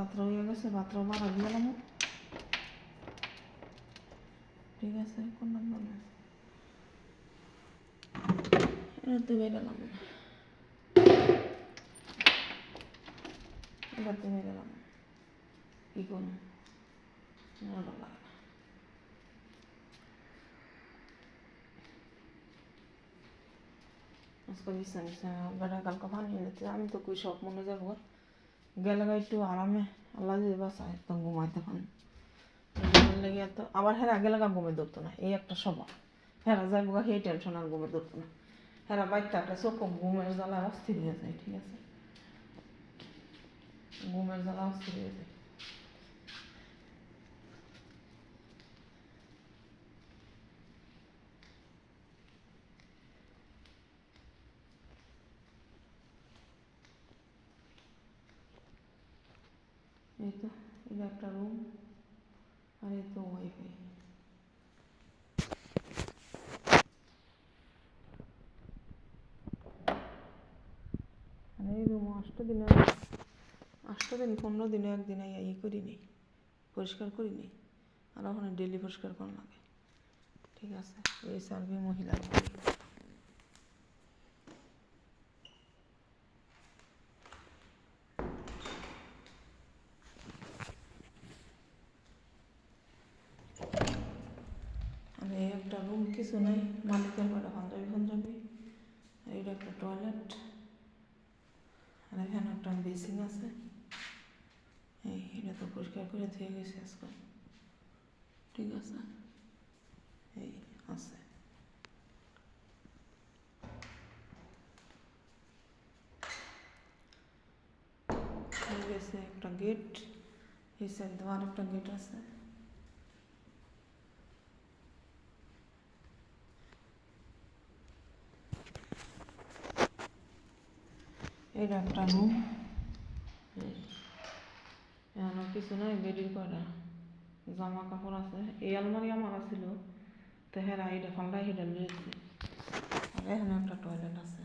পাত্র হয়ে গেছে, পাত্র বাড়া দিয়ে গেলাম। ঠিক আছে, কোন নম্বর এটাতে বেরোলাম, এটাতে বেরোলাম, কী করুন ভালো লাগে না। আজকে বিছানা বেড়া কালকে পানি নিতে আমি তো কই সব মনে যাবো গেলে একটু আরামে আল্লাহ যদি বাসায় তো ঘুমাইতে পারেন লেগে তো আবার হেরা গেলে ঘুমে ধরতো না, এই একটা স্বভাব। হেরা যাইব সেই টেনশন আর ঘুমে ধরতো না। হেরা বাইতে একটা চোখ ঘুমের জ্বালায় অস্থির হয়ে যায়। ঠিক আছে, ঘুমের জ্বালা অস্থির হয়ে যায়। এই তো এটা একটা রুম আর এই তো ওয়াইফাই। আর এই রুম 8 দিন 15 দিনে একদিন ই করিনি, পরিষ্কার করিনি, আর ওখানে ডেলি পরিষ্কার করা লাগে। ঠিক আছে, এই সার্ভে মহিলা আর এই একটা রুম কিছু নাই, মালিকের কটা পাঞ্জাবি আর এটা একটা টয়লেট আর এখানে একটা বেসিং আছে। এটা তো পরিষ্কার করে ধুয়ে গেছে আজকে। ঠিক আছে, এই আছে গেছে একটা গেট, এই সাইড আর একটা গেট আছে। এটা একটা রুম, এখনো কিছু নাই, বেডির কয়টা জামা কাপড় আছে। এই আলমারি আমার আছিল, তো হেরা এটা ফান্ডাই হেটা নিয়েছি। আর এখানে একটা টয়লেট আছে।